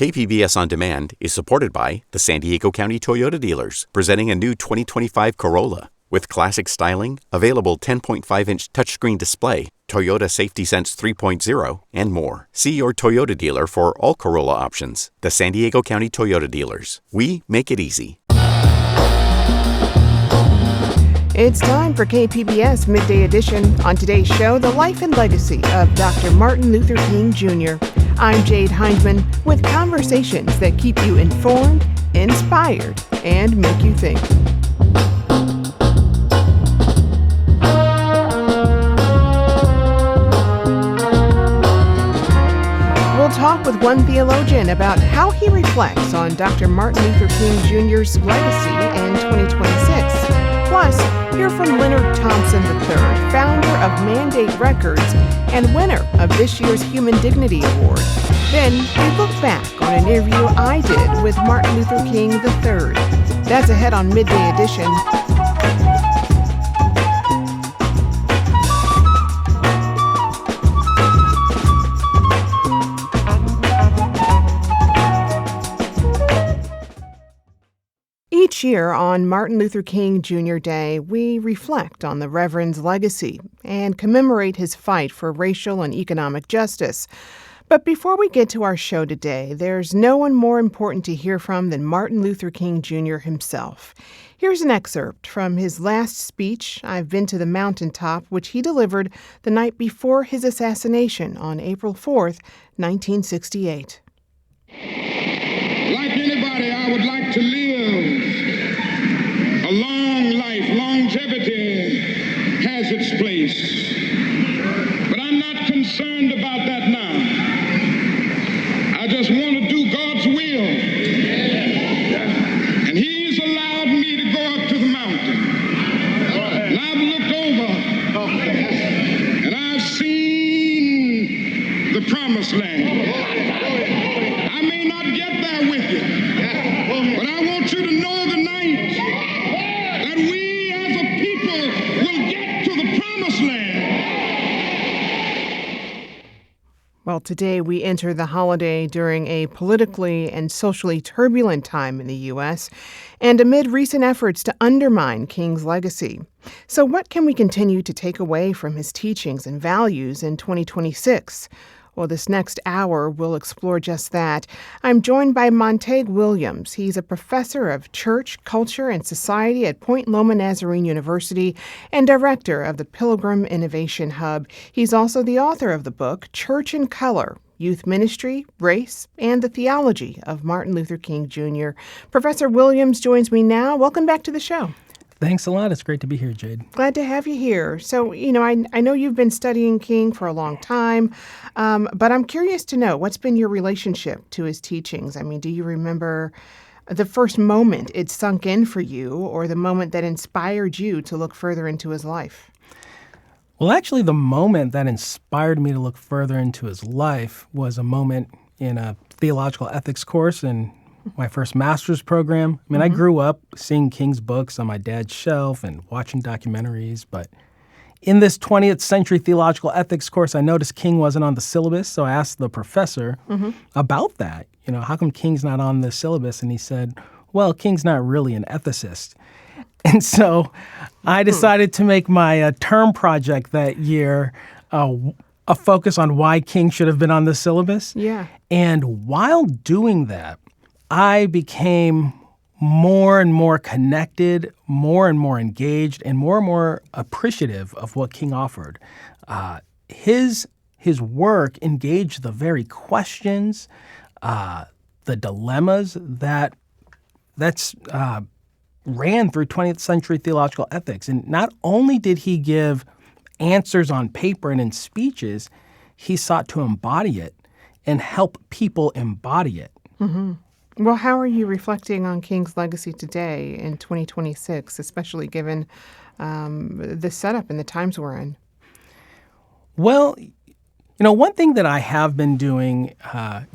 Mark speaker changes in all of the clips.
Speaker 1: KPBS On Demand is supported by the San Diego County Toyota dealers, presenting a new 2025 Corolla. With classic styling, available 10.5-inch touchscreen display, Toyota Safety Sense 3.0, and more. See your Toyota dealer for all Corolla options. The San Diego County Toyota dealers. We make it easy.
Speaker 2: It's time for KPBS Midday Edition. On today's show, the life and legacy of Dr. Martin Luther King Jr. I'm Jade Hindman with conversations that keep you informed, inspired, and make you think. We'll talk with one theologian about how he reflects on Dr. Martin Luther King Jr.'s legacy in 2026. Plus, hear from Leonard Thompson III, founder of Mandate Records and winner of this year's Human Dignity Award. Then, we look back on an interview I did with Martin Luther King III. That's ahead on Midday Edition. Each year on Martin Luther King Jr. Day, we reflect on the Reverend's legacy and commemorate his fight for racial and economic justice. But before we get to our show today, there's no one more important to hear from than Martin Luther King Jr. himself. Here's an excerpt from his last speech, I've Been to the Mountaintop, which he delivered the night before his assassination on April 4th, 1968.
Speaker 3: Like anybody, I would like to live a long life. Longevity has its place. But I'm not concerned about that now. I just want to do God's will. And He's allowed me to go up to the mountain. And I've looked over and I've seen the promised land. I may not get there with you, but I want you to know tonight that we as a people will get to the promised land.
Speaker 2: Well, today we enter the holiday during a politically and socially turbulent time in the U.S. and amid recent efforts to undermine King's legacy. So what can we continue to take away from his teachings and values in 2026? Well, this next hour, we'll explore just that. I'm joined by Montague Williams. He's a professor of church, culture, and society at Point Loma Nazarene University and director of the Pilgrim Innovation Hub. He's also the author of the book, Church in Color, Youth Ministry, Race, and the Theology of Martin Luther King Jr. Professor Williams joins me now. Welcome back to the show.
Speaker 4: Thanks a lot. It's great to be here, Jade.
Speaker 2: Glad to have you here. So, I know you've been studying King for a long time, but I'm curious to know, what's been your relationship to his teachings? I mean, do you remember the first moment it sunk in for you or the moment that inspired you to look further into his life?
Speaker 4: Well, actually, the moment that inspired me to look further into his life was a moment in a theological ethics course in my first master's program. I mean, I grew up seeing King's books on my dad's shelf and watching documentaries, but in this 20th century theological ethics course, I noticed King wasn't on the syllabus, so I asked the professor about that. How come King's not on the syllabus? And he said, well, King's not really an ethicist. And so I decided to make my term project that year a focus on why King should have been on the syllabus.
Speaker 2: Yeah.
Speaker 4: And while doing that, I became more and more connected, more and more engaged, and more appreciative of what King offered. His work engaged the very questions, the dilemmas that ran through 20th century theological ethics. And not only did he give answers on paper and in speeches, he sought to embody it and help people embody it.
Speaker 2: Mm-hmm. Well, how are you reflecting on King's legacy today in 2026, especially given the setup and the times we're in?
Speaker 4: Well, one thing that I have been doing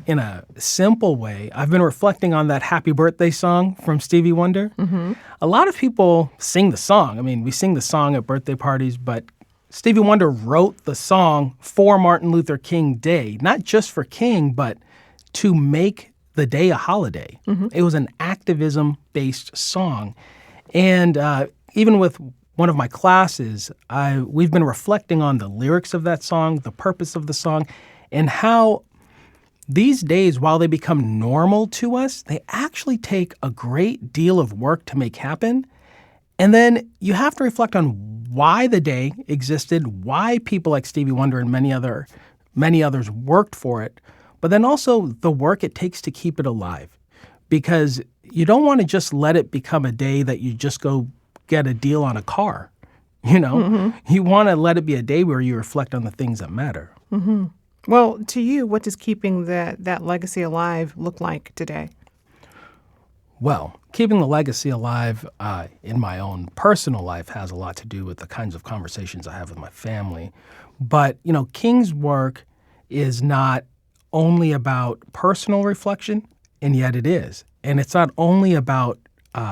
Speaker 4: in a simple way, I've been reflecting on that Happy Birthday song from Stevie Wonder. Mm-hmm. A lot of people sing the song. I mean, we sing the song at birthday parties, but Stevie Wonder wrote the song for Martin Luther King Day, not just for King, but to make the day a holiday. It was an activism-based song. And even with one of my classes, we've been reflecting on the lyrics of that song, the purpose of the song, and how these days, while they become normal to us, they actually take a great deal of work to make happen. And then you have to reflect on why the day existed, why people like Stevie Wonder and many others worked for it, but then also the work it takes to keep it alive. Because you don't want to just let it become a day that you just go get a deal on a car. You want to let it be a day where you reflect on the things that matter.
Speaker 2: Well, to you, what does keeping that legacy alive look like today?
Speaker 4: Well, keeping the legacy alive in my own personal life has a lot to do with the kinds of conversations I have with my family. But, King's work is not only about personal reflection, and yet it is. And it's not only about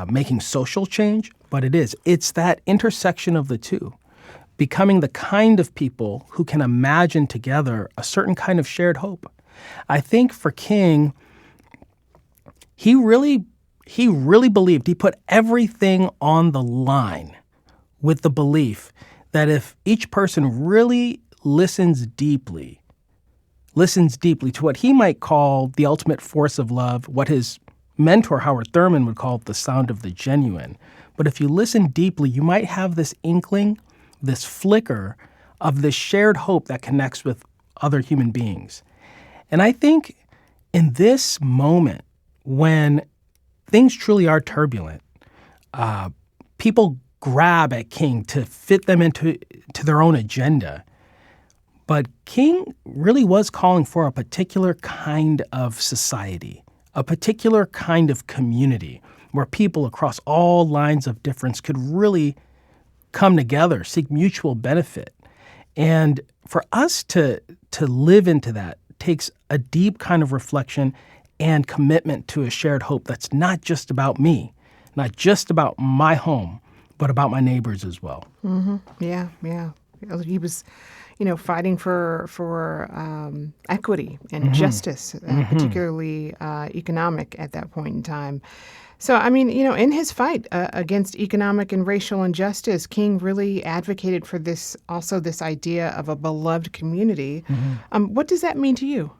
Speaker 4: making social change, but it is. It's that intersection of the two. Becoming the kind of people who can imagine together a certain kind of shared hope. I think for King, he really believed, he put everything on the line with the belief that if each person really listens deeply to what he might call the ultimate force of love, what his mentor Howard Thurman would call the sound of the genuine. But if you listen deeply, you might have this inkling, this flicker of this shared hope that connects with other human beings. And I think in this moment, when things truly are turbulent, people grab at King to fit them into their own agenda. But King really was calling for a particular kind of society, a particular kind of community where people across all lines of difference could really come together, seek mutual benefit. And for us to live into that takes a deep kind of reflection and commitment to a shared hope that's not just about me, not just about my home, but about my neighbors as well.
Speaker 2: Yeah. He was, fighting for equity and justice, particularly economic at that point in time. So, in his fight against economic and racial injustice, King really advocated for this idea of a beloved community. What does that mean to you?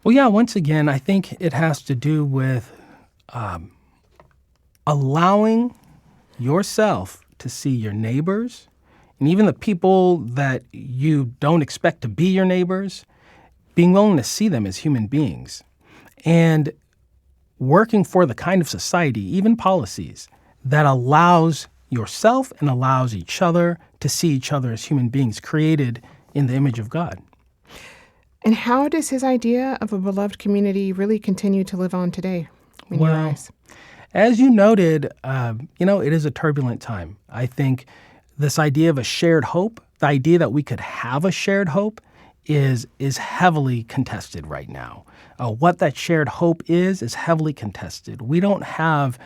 Speaker 4: Well, yeah, once again, I think it has to do with allowing yourself to see your neighbors and even the people that you don't expect to be your neighbors, being willing to see them as human beings. And working for the kind of society, even policies, that allows yourself and allows each other to see each other as human beings created in the image of God.
Speaker 2: And how does his idea of a beloved community really continue to live on today in your eyes?
Speaker 4: As you noted, it is a turbulent time. I think this idea of a shared hope, the idea that we could have a shared hope, is heavily contested right now. What that shared hope is heavily contested. We don't have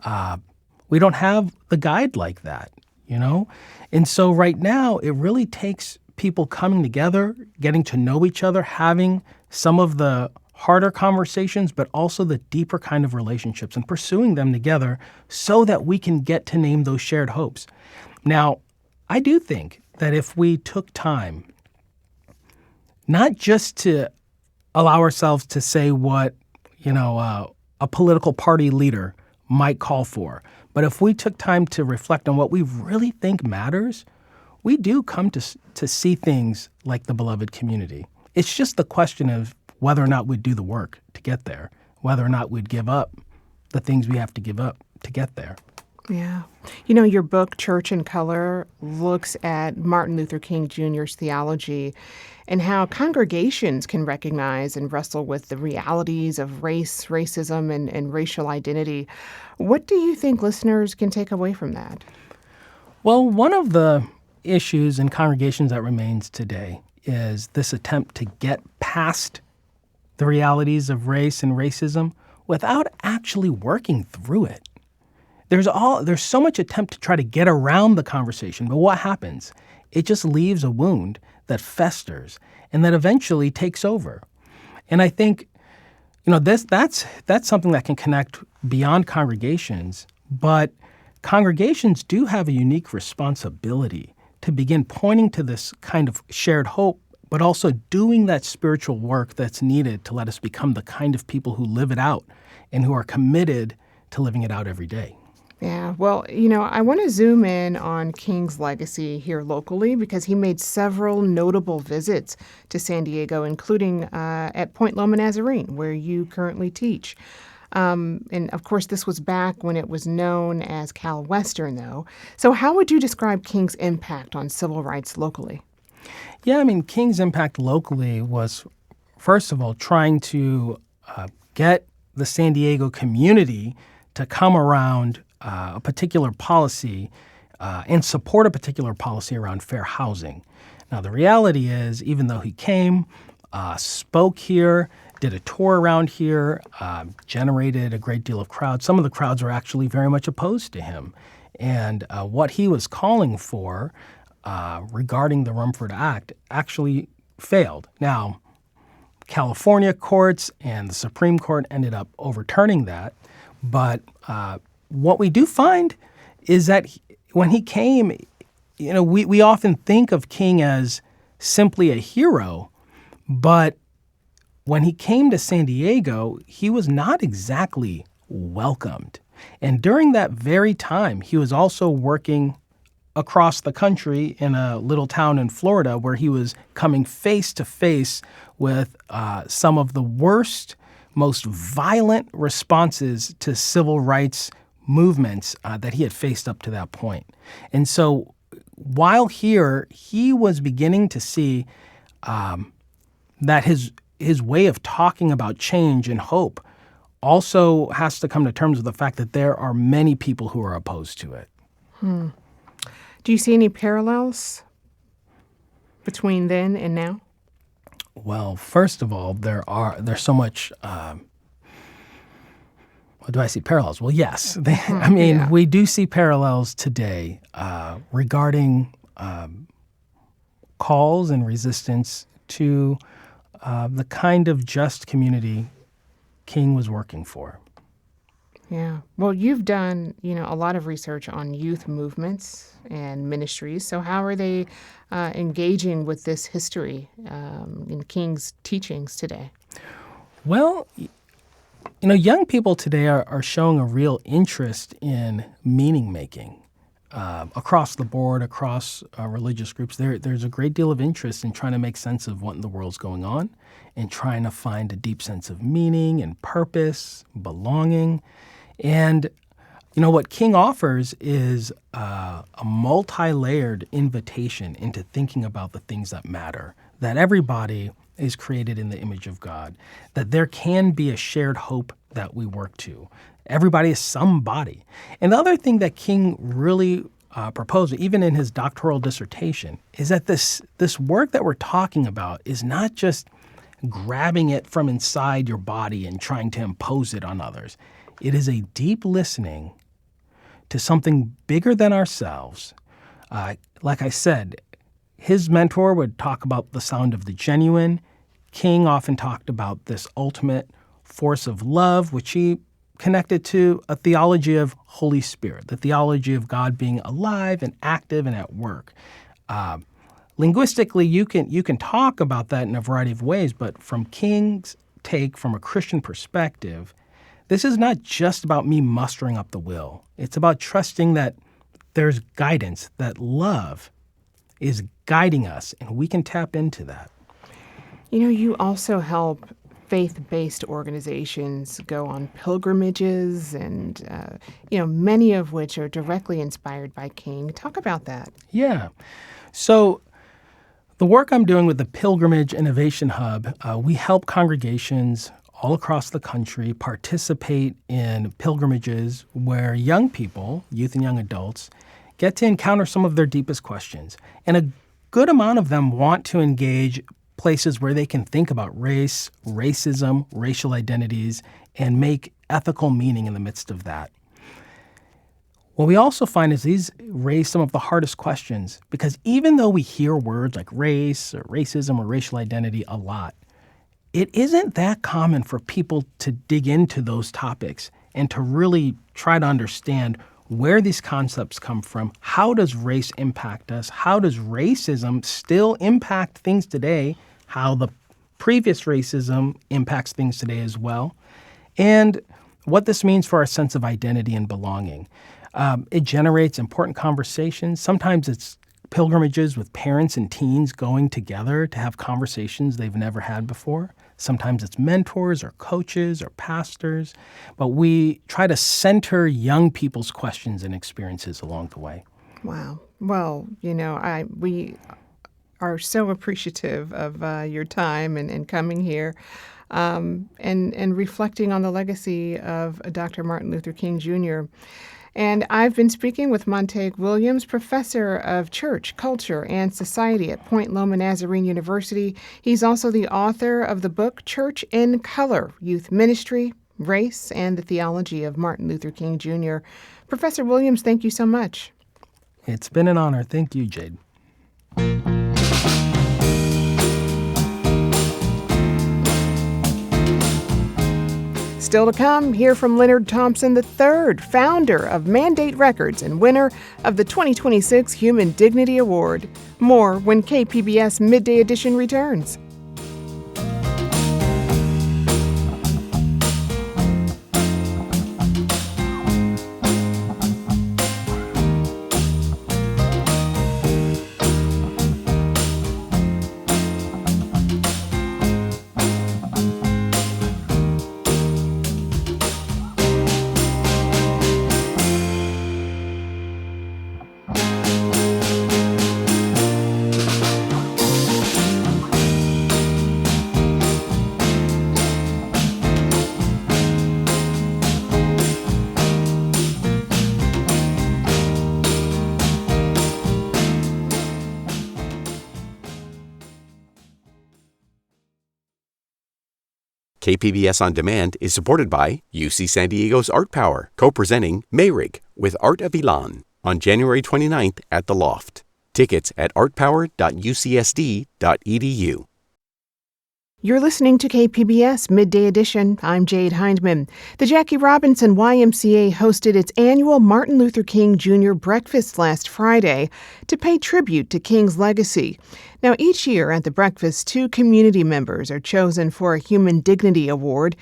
Speaker 4: the guide like that, And so right now, it really takes people coming together, getting to know each other, having some of the harder conversations, but also the deeper kind of relationships and pursuing them together so that we can get to name those shared hopes. Now, I do think that if we took time not just to allow ourselves to say what, a political party leader might call for, but if we took time to reflect on what we really think matters, we do come to see things like the beloved community. It's just the question of whether or not we'd do the work to get there, whether or not we'd give up the things we have to give up to get there.
Speaker 2: Yeah. Your book, Church in Color, looks at Martin Luther King Jr.'s theology and how congregations can recognize and wrestle with the realities of race, racism, and racial identity. What do you think listeners can take away from that?
Speaker 4: Well, one of the issues in congregations that remains today is this attempt to get past the realities of race and racism without actually working through it. There's so much attempt to try to get around the conversation, but what happens? It just leaves a wound that festers and that eventually takes over. And I think That's something that can connect beyond congregations, but congregations do have a unique responsibility to begin pointing to this kind of shared hope, but also doing that spiritual work that's needed to let us become the kind of people who live it out and who are committed to living it out every day.
Speaker 2: Yeah, well, I want to zoom in on King's legacy here locally because he made several notable visits to San Diego, including at Point Loma Nazarene, where you currently teach. And of course, this was back when it was known as Cal Western, though. So how would you describe King's impact on civil rights locally?
Speaker 4: Yeah, King's impact locally was, first of all, trying to get the San Diego community to come around a particular policy and support a particular policy around fair housing. Now, the reality is, even though he came, spoke here, did a tour around here, generated a great deal of crowds, some of the crowds were actually very much opposed to him. And what he was calling for regarding the Rumford Act actually failed. Now, California courts and the Supreme Court ended up overturning that, but what we do find is that when he came, we often think of King as simply a hero, but when he came to San Diego, he was not exactly welcomed. And during that very time, he was also working across the country in a little town in Florida where he was coming face to face with some of the worst, most violent responses to civil rights movements that he had faced up to that point. And so while here, he was beginning to see that his way of talking about change and hope also has to come to terms with the fact that there are many people who are opposed to it.
Speaker 2: Do you see any parallels between then and now?
Speaker 4: Well, first of all, there's so much. Do I see parallels? Well, yes. We do see parallels today regarding calls and resistance to the kind of just community King was working for.
Speaker 2: Yeah. Well, you've done, a lot of research on youth movements and ministries. So how are they engaging with this history in King's teachings today?
Speaker 4: Well, young people today are showing a real interest in meaning making across the board, across religious groups. There's a great deal of interest in trying to make sense of what in the world's going on and trying to find a deep sense of meaning and purpose, belonging. And, what King offers is a multi-layered invitation into thinking about the things that matter, that everybody is created in the image of God, that there can be a shared hope that we work to. Everybody is somebody. And the other thing that King really proposed, even in his doctoral dissertation, is that this work that we're talking about is not just grabbing it from inside your body and trying to impose it on others. It is a deep listening to something bigger than ourselves. Like I said, his mentor would talk about the sound of the genuine. King often talked about this ultimate force of love, which he connected to a theology of Holy Spirit, the theology of God being alive and active and at work. Linguistically, you can talk about that in a variety of ways, but from King's take, from a Christian perspective, this is not just about me mustering up the will. It's about trusting that there's guidance, that love is guiding us, and we can tap into that.
Speaker 2: You also help faith-based organizations go on pilgrimages and, many of which are directly inspired by King. Talk about that.
Speaker 4: Yeah. So the work I'm doing with the Pilgrimage Innovation Hub, we help congregations all across the country participate in pilgrimages where young people, youth and young adults, get to encounter some of their deepest questions. And a good amount of them want to engage places where they can think about race, racism, racial identities, and make ethical meaning in the midst of that. What we also find is these raise some of the hardest questions because even though we hear words like race or racism or racial identity a lot, it isn't that common for people to dig into those topics and to really try to understand where these concepts come from. How does race impact us? How does racism still impact things today? How the previous racism impacts things today as well? And what this means for our sense of identity and belonging. It generates important conversations. Sometimes it's pilgrimages with parents and teens going together to have conversations they've never had before. Sometimes it's mentors or coaches or pastors. But we try to center young people's questions and experiences along the way.
Speaker 2: Wow. Well, we are so appreciative of your time and coming here and reflecting on the legacy of Dr. Martin Luther King Jr. And I've been speaking with Montague Williams, professor of church, culture, and society at Point Loma Nazarene University. He's also the author of the book Church in Color, Youth Ministry, Race, and the Theology of Martin Luther King Jr. Professor Williams, thank you so much.
Speaker 4: It's been an honor. Thank you, Jade.
Speaker 2: Still to come, hear from Leonard Thompson III, founder of Mandate Records and winner of the 2026 Human Dignity Award. More when KPBS Midday Edition returns.
Speaker 1: KPBS On Demand is supported by UC San Diego's Art Power, co-presenting Mayrig with Art of Ilan on January 29th at the Loft. Tickets at artpower.ucsd.edu.
Speaker 2: You're listening to KPBS Midday Edition. I'm Jade Hindman. The Jackie Robinson YMCA hosted its annual Martin Luther King Jr. breakfast last Friday to pay tribute to King's legacy. Now, each year at the breakfast, 2 community members are chosen for a Human Dignity Award.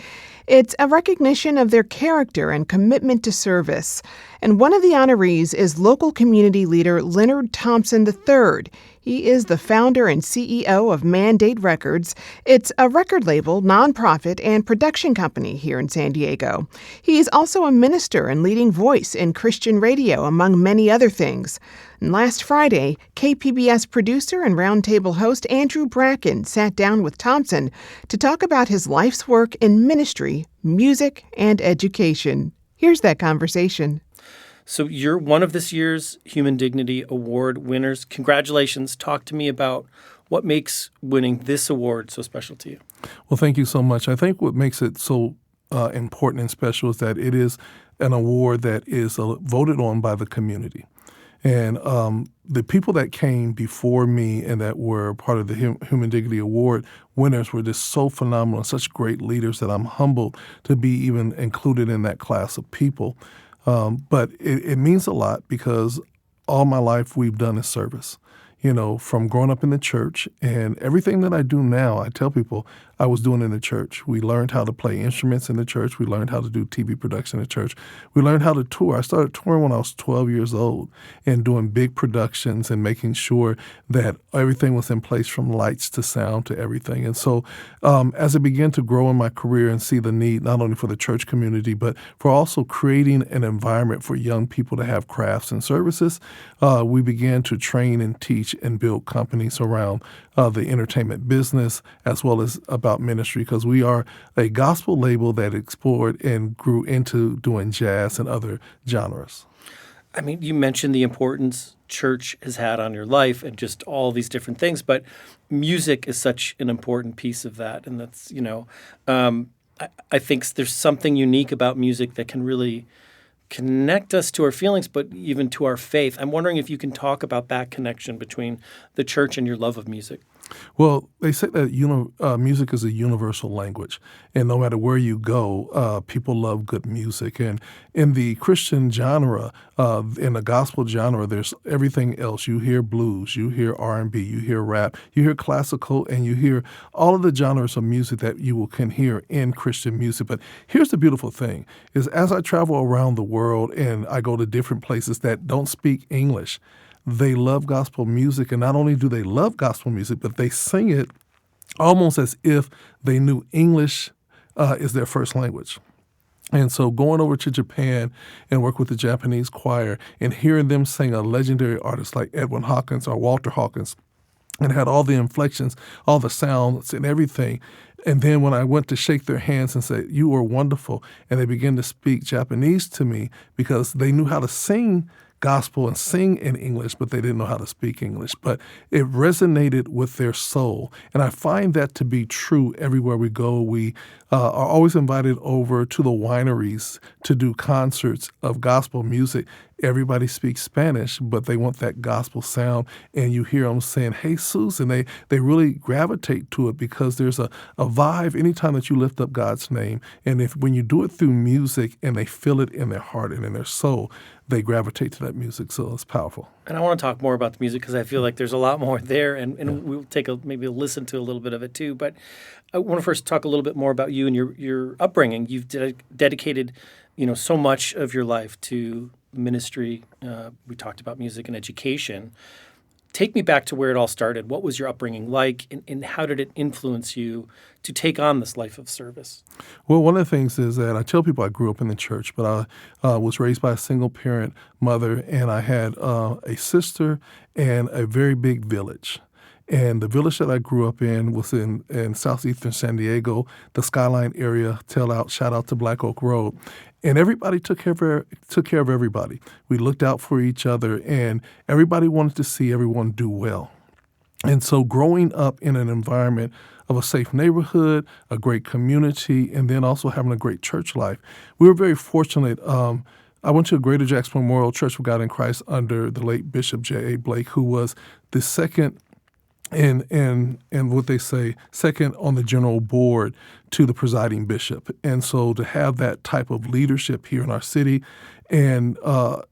Speaker 2: It's a recognition of their character and commitment to service. And one of the honorees is local community leader Leonard Thompson III. He is the founder and CEO of Mandate Records. It's a record label, nonprofit, and production company here in San Diego. He is also a minister and leading voice in Christian radio, among many other things. And last Friday, KPBS producer and roundtable host Andrew Bracken sat down with Thompson to talk about his life's work in ministry, music, and education. Here's that conversation.
Speaker 5: So you're one of this year's Human Dignity Award winners. Congratulations. Talk to me about what makes winning this award so special to you.
Speaker 6: Well, thank you so much. I think what makes it so important and special is that it is an award that is voted on by the community. And the people that came before me and that were part of the Human Dignity Award winners were just so phenomenal, such great leaders that I'm humbled to be even included in that class of people. But it means a lot because all my life we've done is service, from growing up in the church. And everything that I do now, I tell people I was doing in the church. We learned how to play instruments in the church. We learned how to do TV production in the church. We learned how to tour. I started touring when I was 12 years old and doing big productions and making sure that everything was in place from lights to sound to everything. And so as I began to grow in my career and see the need not only for the church community, but for also creating an environment for young people to have crafts and services, we began to train and teach and build companies around the entertainment business as well as about ministry, because we are a gospel label that explored and grew into doing jazz and other genres.
Speaker 5: I mean, you mentioned the importance church has had on your life and just all these different things, but music is such an important piece of that. And that's, I think there's something unique about music that can really connect us to our feelings, but even to our faith. I'm wondering if you can talk about that connection between the church and your love of music.
Speaker 6: Well, they say that music is a universal language, and no matter where you go, people love good music. And in the Christian genre, in the gospel genre, there's everything else. You hear blues, you hear R&B, you hear rap, you hear classical, and you hear all of the genres of music that can hear in Christian music. But here's the beautiful thing: is as I travel around the world and I go to different places that don't speak English, they love gospel music, and not only do they love gospel music, but they sing it almost as if they knew English is their first language. And so going over to Japan and work with the Japanese choir and hearing them sing a legendary artist like Edwin Hawkins or Walter Hawkins, and had all the inflections, all the sounds and everything. And then when I went to shake their hands and say, "You were wonderful," and they began to speak Japanese to me because they knew how to sing gospel and sing in English, but they didn't know how to speak English. But it resonated with their soul. And I find that to be true everywhere we go. We are always invited over to the wineries to do concerts of gospel music. Everybody speaks Spanish, but they want that gospel sound. And you hear them saying, "Hey, Susan," they really gravitate to it because there's a vibe anytime that you lift up God's name. And when you do it through music and they feel it in their heart and in their soul, they gravitate to that music. So it's powerful.
Speaker 5: And I want to talk more about the music because I feel like there's a lot more there, and we'll take maybe a listen to a little bit of it too. But I want to first talk a little bit more about you and your upbringing. You've dedicated, so much of your life to ministry. We talked about music and education. Take me back to where it all started. What was your upbringing like, and how did it influence you to take on this life of service?
Speaker 6: Well, one of the things is that I tell people I grew up in the church, but I was raised by a single-parent mother, and I had a sister and a very big village. And the village that I grew up in was in southeastern San Diego, the Skyline area. Shout out to Black Oak Road. And everybody took care of everybody. We looked out for each other, and everybody wanted to see everyone do well. And so growing up in an environment of a safe neighborhood, a great community, and then also having a great church life, we were very fortunate. I went to a Greater Jackson Memorial Church of God in Christ under the late Bishop J.A. Blake, who was the second and what they say, second on the general board to the presiding bishop. And so to have that type of leadership here in our city, and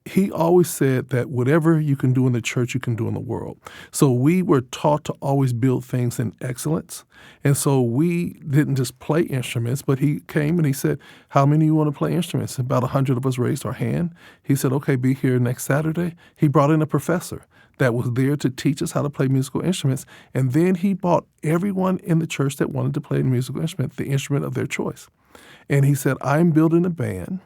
Speaker 6: he always said that whatever you can do in the church, you can do in the world. So we were taught to always build things in excellence. And so we didn't just play instruments, but he came and he said, "How many of you want to play instruments?" About 100 of us raised our hand. He said, "Okay, be here next Saturday." He brought in a professor that was there to teach us how to play musical instruments. And then he bought everyone in the church that wanted to play a musical instrument, the instrument of their choice. And he said, "I'm building a band,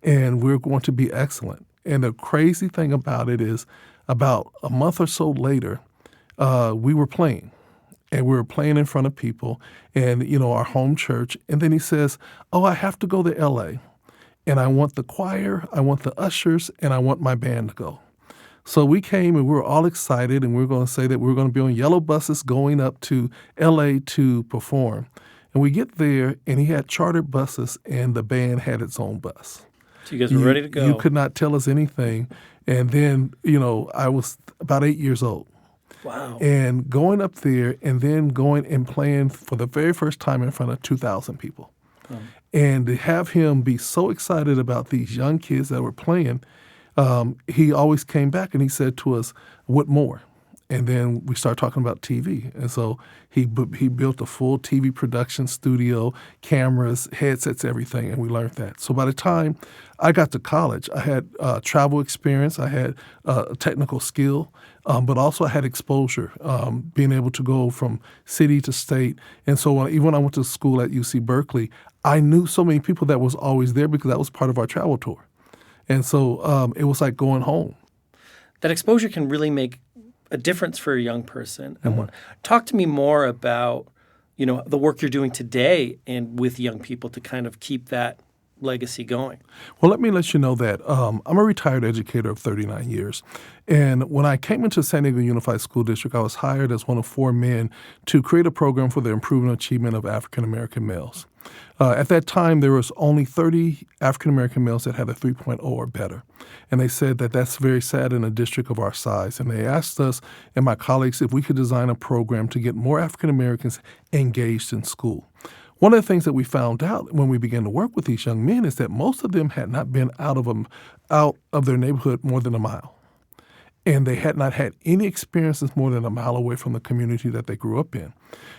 Speaker 6: and we're going to be excellent." And the crazy thing about it is about a month or so later, we were playing. And we were playing in front of people and, our home church. And then he says, "Oh, I have to go to L.A., and I want the choir, I want the ushers, and I want my band to go." So we came and we were all excited, and we were going to say that we were going to be on yellow buses going up to L.A. to perform. And we get there, and he had chartered buses, and the band had its own bus.
Speaker 5: So you guys were ready to go.
Speaker 6: You could not tell us anything. And then, I was about 8 years old.
Speaker 5: Wow.
Speaker 6: And going up there and then going and playing for the very first time in front of 2,000 people. And to have him be so excited about these young kids that were playing, he always came back and he said to us, "What more?" And then we started talking about TV. And so he built a full TV production studio, cameras, headsets, everything, and we learned that. So by the time I got to college, I had travel experience, I had technical skill, but also I had exposure, being able to go from city to state. And so even when I went to school at UC Berkeley, I knew so many people that was always there because that was part of our travel tour. And so it was like going home.
Speaker 5: That exposure can really make a difference for a young person. Talk to me more about, the work you're doing today and with young people to kind of keep that legacy going?
Speaker 6: Well, let me let you know that I'm a retired educator of 39 years. And when I came into San Diego Unified School District, I was hired as one of 4 men to create a program for the improvement and achievement of African-American males. At that time, there was only 30 African-American males that had a 3.0 or better. And they said that that's very sad in a district of our size. And they asked us and my colleagues if we could design a program to get more African-Americans engaged in school. One of the things that we found out when we began to work with these young men is that most of them had not been out of their neighborhood more than a mile. And they had not had any experiences more than a mile away from the community that they grew up in.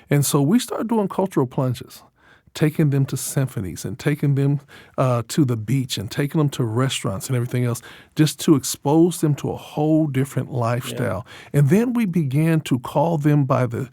Speaker 6: And so we started doing cultural plunges, taking them to symphonies and taking them to the beach and taking them to restaurants and everything else, just to expose them to a whole different lifestyle. Yeah. And then we began to call them by the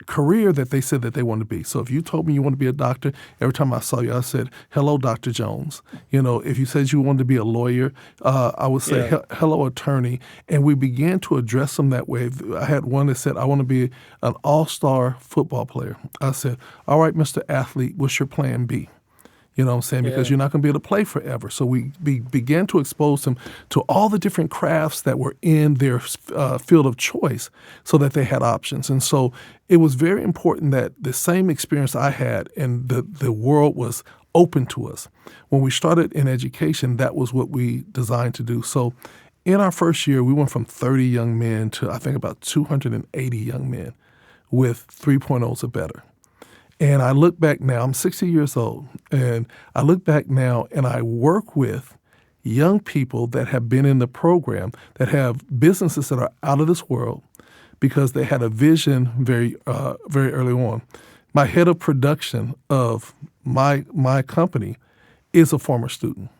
Speaker 6: career that they said that they wanted to be. So if you told me you want to be a doctor, every time I saw you, I said, "Hello, Dr. Jones." If you said you wanted to be a lawyer, I would say, "Hello, attorney." And we began to address them that way. I had one that said, "I want to be an all-star football player." I said, "All right, Mr. Athlete, what's your plan B?" You know what I'm saying? Because you're not going to be able to play forever. So we began to expose them to all the different crafts that were in their field of choice so that they had options. And so it was very important that the same experience I had and the world was open to us. When we started in education, that was what we designed to do. So in our first year, we went from 30 young men to I think about 280 young men with 3.0s or better. And I look back now, I'm 60 years old, and I look back now and I work with young people that have been in the program that have businesses that are out of this world because they had a vision very early on. My head of production of my company is a former student.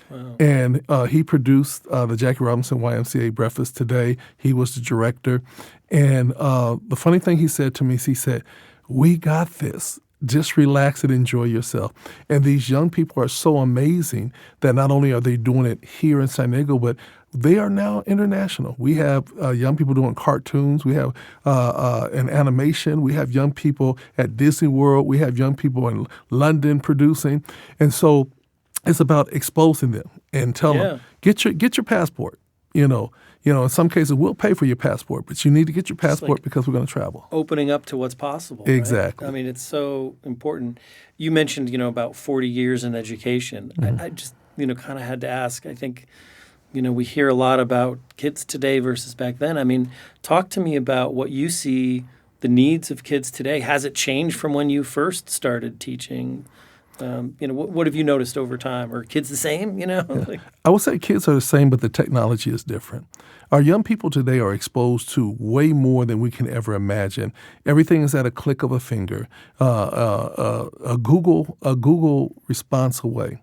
Speaker 6: Wow. And he produced the Jackie Robinson YMCA Breakfast Today. He was the director. And the funny thing he said to me is he said, "We got this. Just relax and enjoy yourself." And these young people are so amazing that not only are they doing it here in San Diego, but they are now international. We have young people doing cartoons. We have an animation. We have young people at Disney World. We have young people in London producing. And so it's about exposing them and telling them, get your passport, in some cases, we'll pay for your passport, but you need to get your passport because we're going to travel.
Speaker 5: Opening up to what's possible.
Speaker 6: Exactly.
Speaker 5: Right? I mean, it's so important. You mentioned, about 40 years in education. Mm-hmm. I just, kind of had to ask. I think, we hear a lot about kids today versus back then. I mean, talk to me about what you see the needs of kids today. Has it changed from when you first started teaching? What have you noticed over time? Are kids the same,
Speaker 6: I would say kids are the same, but the technology is different. Our young people today are exposed to way more than we can ever imagine. Everything is at a click of a finger, a Google response away.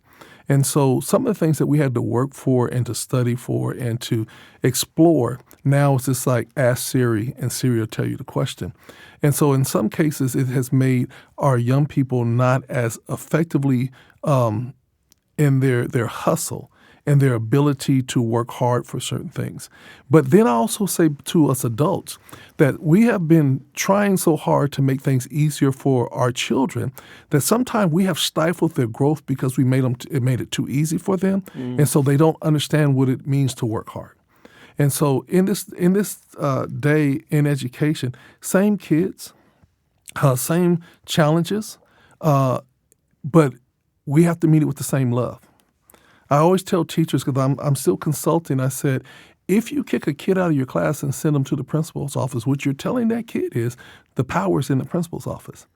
Speaker 6: And so some of the things that we had to work for and to study for and to explore, now it's just like ask Siri and Siri will tell you the question. And so in some cases, it has made our young people not as effectively in their hustle and their ability to work hard for certain things. But then I also say to us adults that we have been trying so hard to make things easier for our children that sometimes we have stifled their growth because we made it too easy for them, and so they don't understand what it means to work hard. And so in this day in education, same kids, same challenges, but we have to meet it with the same love. I always tell teachers, because I'm still consulting, I said, if you kick a kid out of your class and send them to the principal's office, what you're telling that kid is the power's in the principal's office.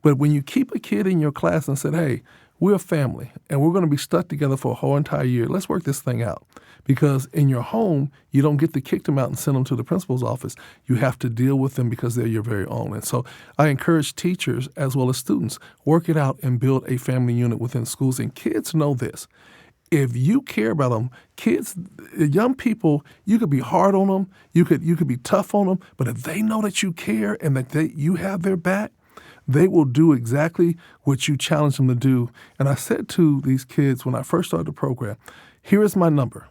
Speaker 6: But when you keep a kid in your class and said, "Hey, we're a family, and we're going to be stuck together for a whole entire year. Let's work this thing out." Because in your home, you don't get to kick them out and send them to the principal's office. You have to deal with them because they're your very own. And so I encourage teachers as well as students, work it out and build a family unit within schools. And kids know this. If you care about them, kids, young people, you could be hard on them, you could be tough on them, but if they know that you care and that you have their back, they will do exactly what you challenge them to do. And I said to these kids when I first started the program, here is my number.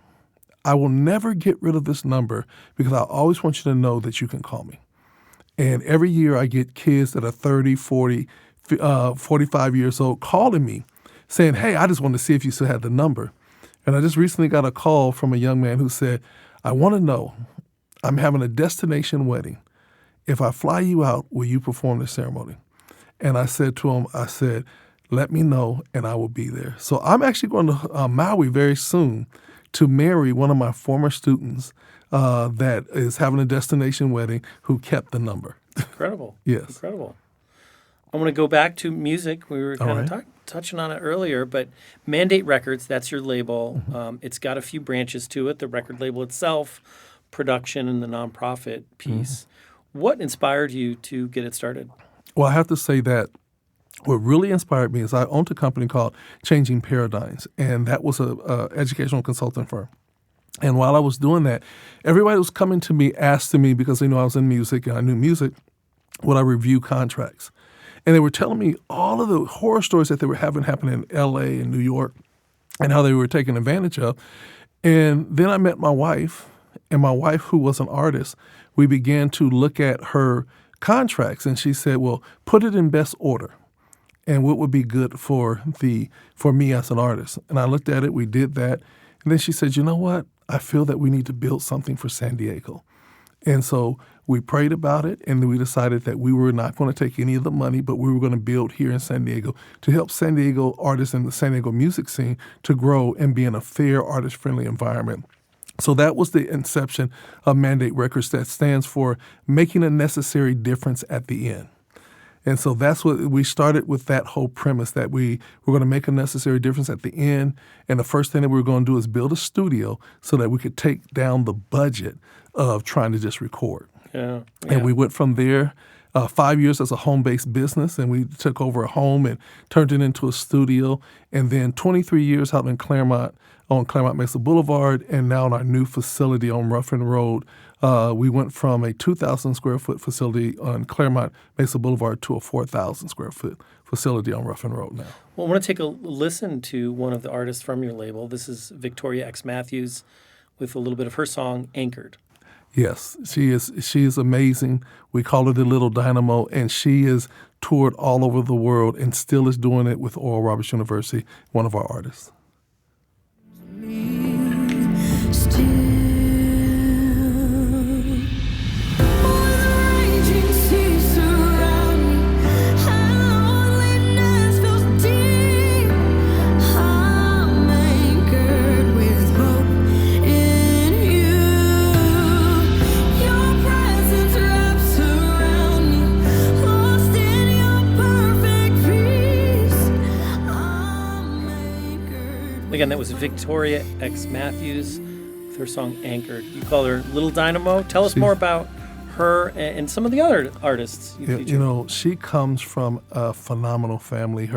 Speaker 6: I will never get rid of this number because I always want you to know that you can call me. And every year I get kids that are 30, 40, 45 years old, calling me saying, hey, I just wanted to see if you still had the number. And I just recently got a call from a young man who said, I want to know, I'm having a destination wedding. If I fly you out, will you perform the ceremony? And I said to him, let me know and I will be there. So I'm actually going to Maui very soon to marry one of my former students that is having a destination wedding who kept the number.
Speaker 5: Incredible.
Speaker 6: Yes.
Speaker 5: Incredible. I want to go back to music. We were kind of
Speaker 6: right.
Speaker 5: touching on it earlier, but Mandate Records, that's your label. It's got a few branches to it, the record label itself, production, and the nonprofit piece. What inspired you to get it started?
Speaker 6: Well, I have to say that what really inspired me is I owned a company called Changing Paradigms, and that was a educational consulting firm. And while I was doing that, everybody was coming to me, asking me, because they knew I was in music and I knew music, would I review contracts? And they were telling me all of the horror stories that they were having happen in L.A. and New York and how they were taken advantage of. And then I met my wife, and my wife, who was an artist, we began to look at her contracts, and she said, well, put it in best order and what would be good for me as an artist. And I looked at it, we did that, and then she said, you know what? I feel that we need to build something for San Diego. And so we prayed about it, and then we decided that we were not going to take any of the money, but we were going to build here in San Diego to help San Diego artists and the San Diego music scene to grow and be in a fair, artist-friendly environment. So that was the inception of Mandate Records, that stands for making a necessary difference at the end. And so that's what we started with, that whole premise that we were going to make a necessary difference at the end. And the first thing that we were going to do is build a studio so that we could take down the budget of trying to just record.
Speaker 5: Yeah.
Speaker 6: And we went from there 5 years as a home-based business, and we took over a home and turned it into a studio. And then 23 years out in Claremont, on Claremont Mesa Boulevard, and now in our new facility on Ruffin Road. We went from a 2,000 square foot facility on Claremont Mesa Boulevard to a 4,000 square foot facility on Ruffin Road now.
Speaker 5: Well, I want to take a listen to one of the artists from your label. This is Victoria X. Matthews with a little bit of her song, Anchored.
Speaker 6: Yes, she is amazing. We call her the Little Dynamo, and she is toured all over the world and still is doing it with Oral Roberts University, one of our artists.
Speaker 5: Again, that was Victoria X. Matthews with her song Anchored. You call her Little Dynamo. Tell us more about her and some of the other artists you featured.
Speaker 6: You know, she comes from a phenomenal family.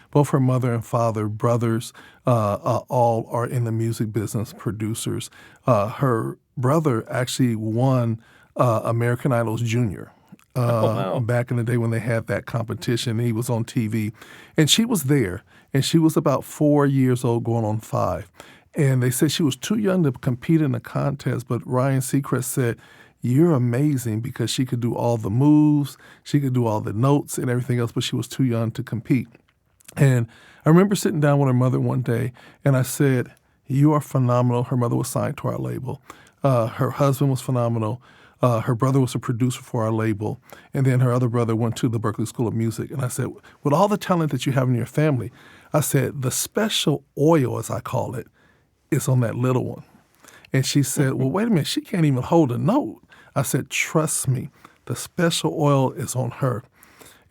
Speaker 6: Both her mother and father, brothers, all are in the music business, producers. Her brother actually won American Idol's Junior. Back in the day when they had that competition. He was on TV. And she was there. And she was about 4 years old, going on 5. And they said she was too young to compete in the contest. But Ryan Seacrest said, you're amazing, because she could do all the moves. She could do all the notes and everything else, but she was too young to compete. And I remember sitting down with her mother one day, and I said, you are phenomenal. Her mother was signed to our label. Her husband was phenomenal. Her brother was a producer for our label, and then her other brother went to the Berklee School of Music. And I said, with all the talent that you have in your family, I said, the special oil, as I call it, is on that little one. And she said, well, wait a minute, she can't even hold a note. I said, trust me, the special oil is on her.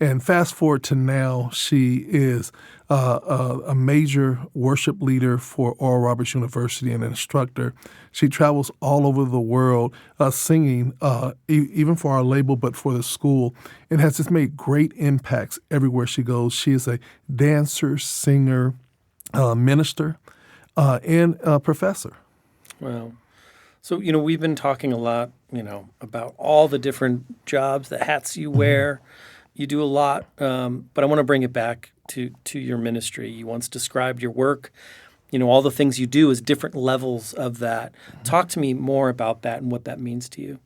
Speaker 6: And fast forward to now, she is a major worship leader for Oral Roberts University and an instructor. She travels all over the world singing, even for our label, but for the school, and has just made great impacts everywhere she goes. She is a dancer, singer, minister, and professor.
Speaker 5: Wow. So, we've been talking a lot, about all the different jobs, the hats you wear. You do a lot, but I want to bring it back to your ministry. You once described your work, all the things you do as different levels of that. Talk to me more about that and what that means to you.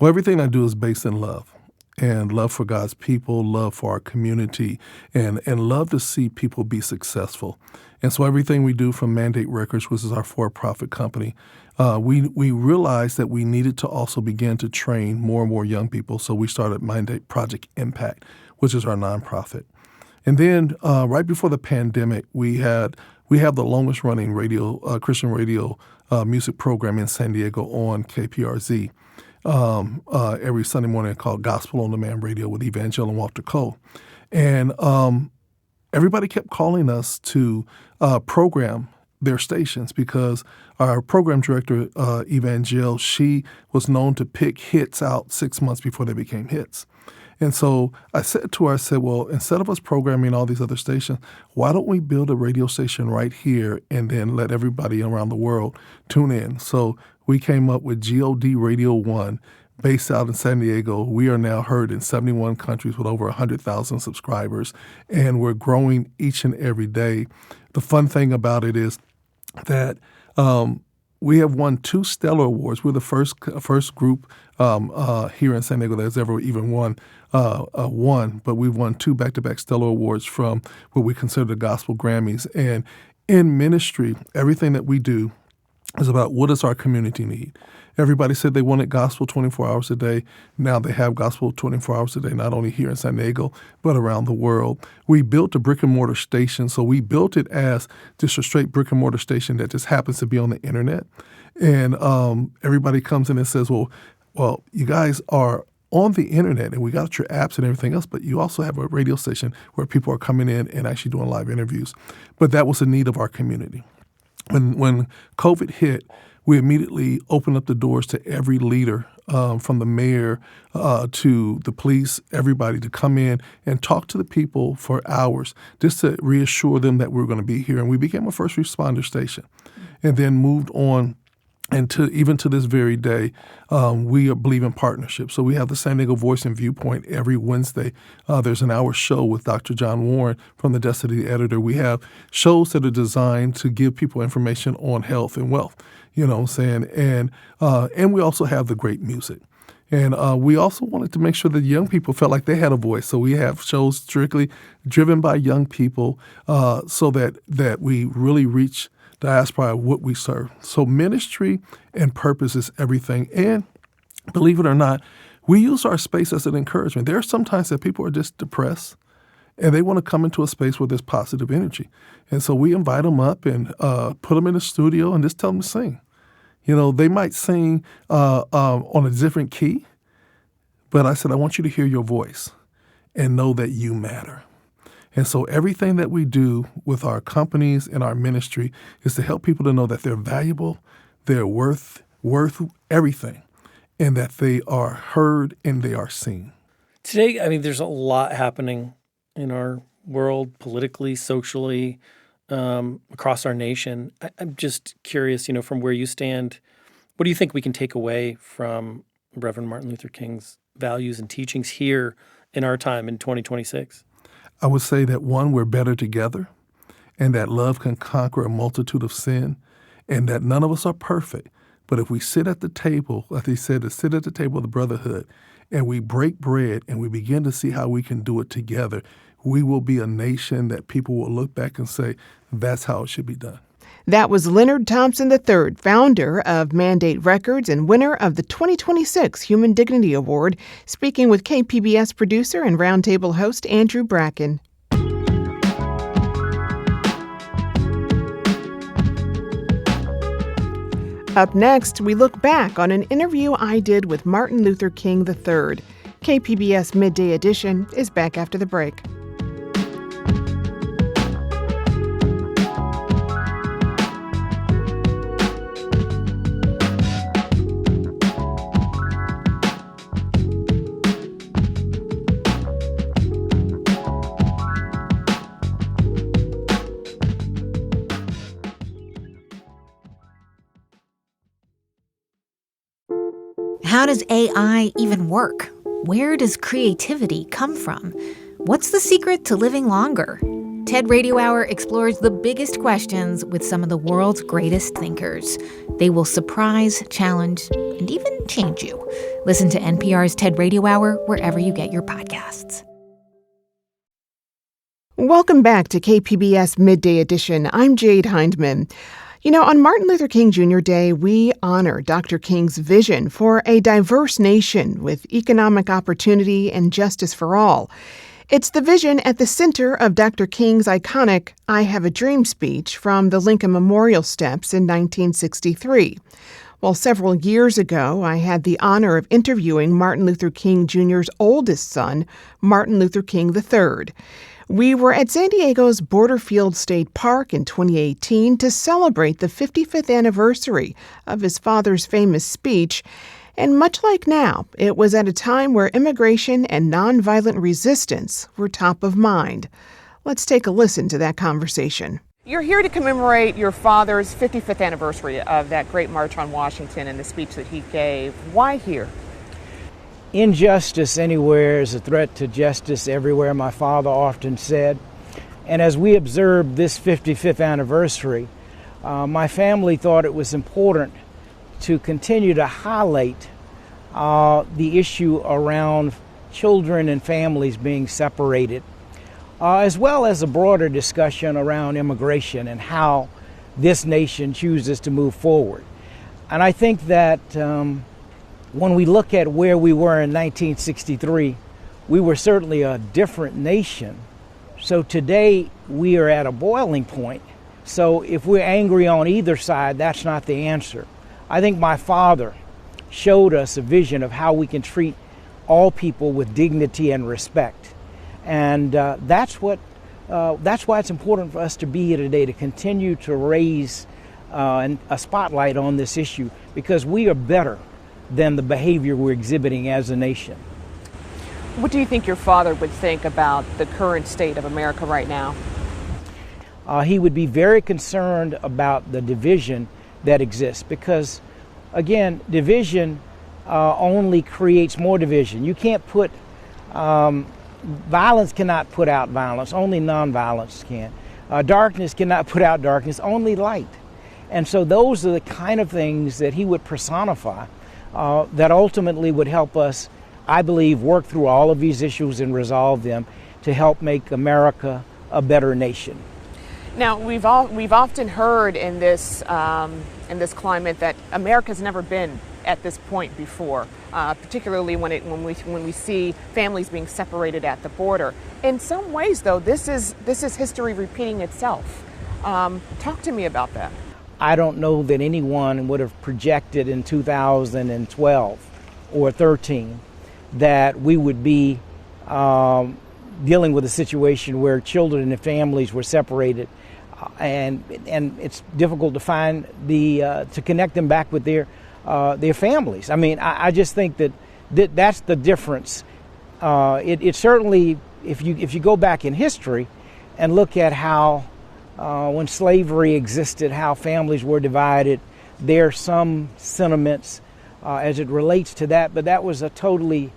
Speaker 6: Well, everything I do is based in love. and love for God's people, love for our community, and love to see people be successful. And so everything we do from Mandate Records, which is our for-profit company, we realized that we needed to also begin to train more and more young people. So we started Mandate Project Impact, which is our nonprofit. And then right before the pandemic, we have the longest running Christian radio music program in San Diego on KPRZ. Every Sunday morning called Gospel on Demand Radio with Evangel and Walter Cole. And everybody kept calling us to program their stations because our program director, Evangel, she was known to pick hits out 6 months before they became hits. And so I said to her, well, instead of us programming all these other stations, why don't we build a radio station right here and then let everybody around the world tune in? So we came up with GOD Radio 1, based out in San Diego. We are now heard in 71 countries with over 100,000 subscribers, and we're growing each and every day. The fun thing about it is that we have won 2 Stellar Awards. We're the first group here in San Diego that's ever even won one, but we've won 2 back-to-back Stellar Awards from what we consider the Gospel Grammys. And in ministry, everything that we do is about what does our community need. Everybody said they wanted gospel 24 hours a day. Now they have gospel 24 hours a day, not only here in San Diego, but around the world. We built a brick and mortar station. So we built it as just a straight brick and mortar station that just happens to be on the internet. And everybody comes in and says, well, you guys are on the internet and we got your apps and everything else, but you also have a radio station where people are coming in and actually doing live interviews. But that was a need of our community. When COVID hit, we immediately opened up the doors to every leader, from the mayor to the police, everybody to come in and talk to the people for hours just to reassure them that we were going to be here. And we became a first responder station and then moved on. And even to this very day, we believe in partnership. So we have the San Diego Voice and Viewpoint every Wednesday. There's an hour show with Dr. John Warren from the Destiny Editor. We have shows that are designed to give people information on health and wealth, you know what I'm saying? And we also have the great music. And we also wanted to make sure that young people felt like they had a voice. So we have shows strictly driven by young people so that we really reach diaspora of what we serve. So ministry and purpose is everything. And believe it or not, we use our space as an encouragement. There are sometimes that people are just depressed and they want to come into a space where there's positive energy. And so we invite them up and put them in the studio and just tell them to sing. You know, they might sing on a different key, but I said, I want you to hear your voice and know that you matter. And so everything that we do with our companies and our ministry is to help people to know that they're valuable, they're worth everything, and that they are heard and they are seen.
Speaker 5: Today, I mean, there's a lot happening in our world, politically, socially, across our nation. I'm just curious, from where you stand, what do you think we can take away from Reverend Martin Luther King's values and teachings here in our time in 2026?
Speaker 6: I would say that, one, we're better together, and that love can conquer a multitude of sin, and that none of us are perfect. But if we sit at the table, like he said, to sit at the table of the brotherhood, and we break bread and we begin to see how we can do it together, we will be a nation that people will look back and say, that's how it should be done.
Speaker 2: That was Leonard Thompson III, founder of Mandate Records and winner of the 2026 Human Dignity Award, speaking with KPBS producer and roundtable host Andrew Bracken. Up next, we look back on an interview I did with Martin Luther King III. KPBS Midday Edition is back after the break.
Speaker 7: How does AI even work? Where does creativity come from? What's the secret to living longer? TED Radio Hour explores the biggest questions with some of the world's greatest thinkers. They will surprise, challenge, and even change you. Listen to NPR's TED Radio Hour wherever you get your podcasts.
Speaker 2: Welcome back to KPBS Midday Edition. I'm Jade Hindman. You know, on Martin Luther King Jr. Day, we honor Dr. King's vision for a diverse nation with economic opportunity and justice for all. It's the vision at the center of Dr. King's iconic I Have a Dream speech from the Lincoln Memorial Steps in 1963. Well, several years ago, I had the honor of interviewing Martin Luther King Jr.'s oldest son, Martin Luther King III. We were at San Diego's Borderfield State Park in 2018 to celebrate the 55th anniversary of his father's famous speech. And much like now, it was at a time where immigration and nonviolent resistance were top of mind. Let's take a listen to that conversation. You're here to commemorate your father's 55th anniversary of that great March on Washington and the speech that he gave. Why here?
Speaker 8: Injustice anywhere is a threat to justice everywhere, my father often said. And as we observed this 55th anniversary, my family thought it was important to continue to highlight the issue around children and families being separated, as well as a broader discussion around immigration and how this nation chooses to move forward. And I think that when we look at where we were in 1963, we were certainly a different nation. So today we are at a boiling point. So if we're angry on either side, that's not the answer. I think my father showed us a vision of how we can treat all people with dignity and respect. And that's why it's important for us to be here today, to continue to raise a spotlight on this issue, because we are better than the behavior we're exhibiting as a nation.
Speaker 2: What do you think your father would think about the current state of America right now?
Speaker 8: He would be very concerned about the division that exists, because, again, division only creates more division. You can't put, violence cannot put out violence, only nonviolence can. Darkness cannot put out darkness, only light. And so those are the kind of things that he would personify that ultimately would help us, I believe, work through all of these issues and resolve them to help make America a better nation.
Speaker 2: Now, we've often heard in this climate that America's never been at this point before, particularly when we see families being separated at the border. In some ways, though, this is history repeating itself. Talk to me about that.
Speaker 8: I don't know that anyone would have projected in 2012 or 13 that we would be dealing with a situation where children and families were separated, and it's difficult to find to connect them back with their families. I mean, I just think that's the difference. It certainly, if you go back in history and look at how when slavery existed, how families were divided, there are some sentiments as it relates to that, but that was a totally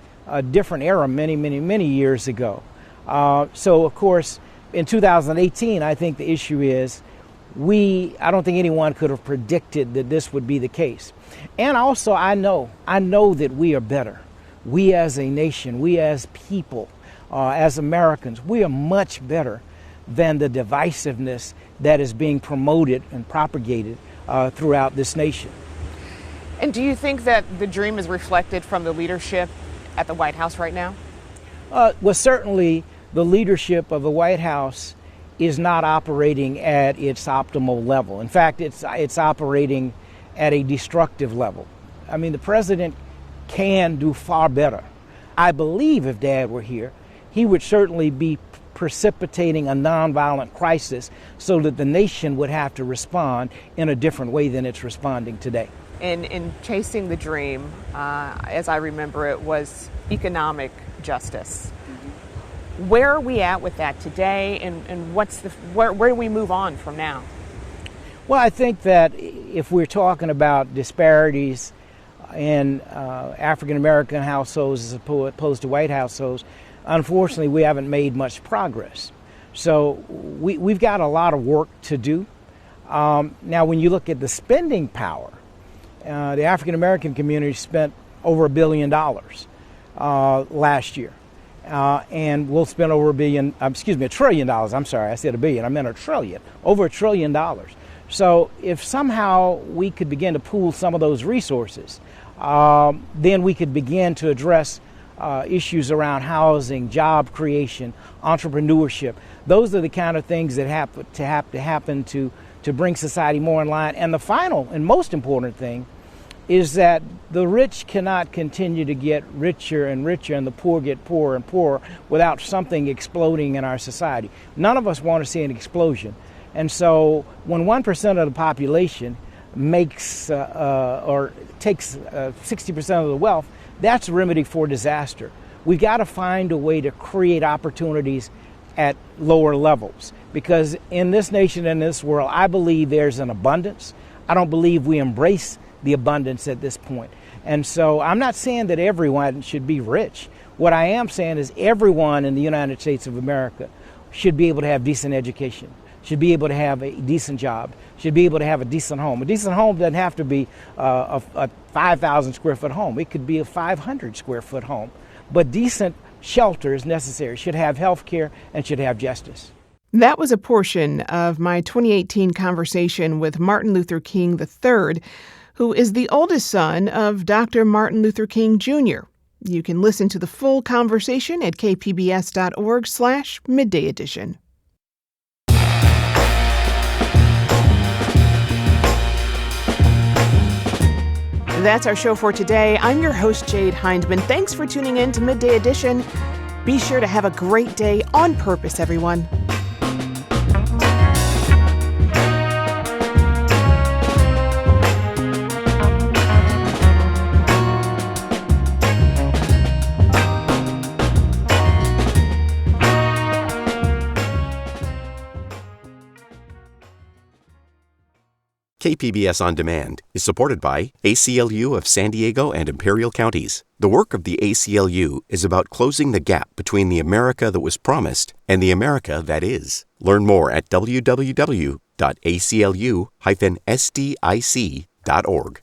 Speaker 8: different era many years ago. So, of course, in 2018, I think the issue is I don't think anyone could have predicted that this would be the case. And also, I know that we are better. We as a nation, we as people, as Americans, we are much better than the divisiveness that is being promoted and propagated throughout this nation.
Speaker 2: And do you think that the dream is reflected from the leadership at the White House right now?
Speaker 8: Well, certainly the leadership of the White House is not operating at its optimal level. In fact, it's operating at a destructive level. I mean, the president can do far better. I believe if Dad were here, he would certainly be precipitating a nonviolent crisis so that the nation would have to respond in a different way than it's responding today.
Speaker 2: In chasing the dream, as I remember it, was economic justice. Mm-hmm. Where are we at with that today, and where do we move on from now?
Speaker 8: Well, I think that if we're talking about disparities in African American households as opposed to white households, unfortunately, we haven't made much progress. So we've got a lot of work to do. Now, when you look at the spending power, the African American community spent over $1 billion last year. And we'll spend over $1 trillion. I'm sorry, I said $1 billion. I meant $1 trillion. Over $1 trillion. So if somehow we could begin to pool some of those resources, then we could begin to address issues around housing, job creation, entrepreneurship. Those are the kind of things that have to happen to bring society more in line. And the final and most important thing is that the rich cannot continue to get richer and richer and the poor get poorer and poorer without something exploding in our society. None of us want to see an explosion. And so when 1% of the population makes or takes 60% of the wealth, that's a remedy for disaster. We've got to find a way to create opportunities at lower levels, because in this nation and this world, I believe there's an abundance. I don't believe we embrace the abundance at this point. And so I'm not saying that everyone should be rich. What I am saying is everyone in the United States of America should be able to have decent education, should be able to have a decent job, should be able to have a decent home. A decent home doesn't have to be a 5,000 square foot home. It could be a 500 square foot home. But decent shelter is necessary, should have health care, and should have justice.
Speaker 2: That was a portion of my 2018 conversation with Martin Luther King III, who is the oldest son of Dr. Martin Luther King Jr. You can listen to the full conversation at kpbs.org/Midday Edition. That's our show for today. I'm your host, Jade Hindman. Thanks for tuning in to Midday Edition. Be sure to have a great day on purpose, everyone.
Speaker 1: KPBS On Demand is supported by ACLU of San Diego and Imperial Counties. The work of the ACLU is about closing the gap between the America that was promised and the America that is. Learn more at www.aclu-sdic.org.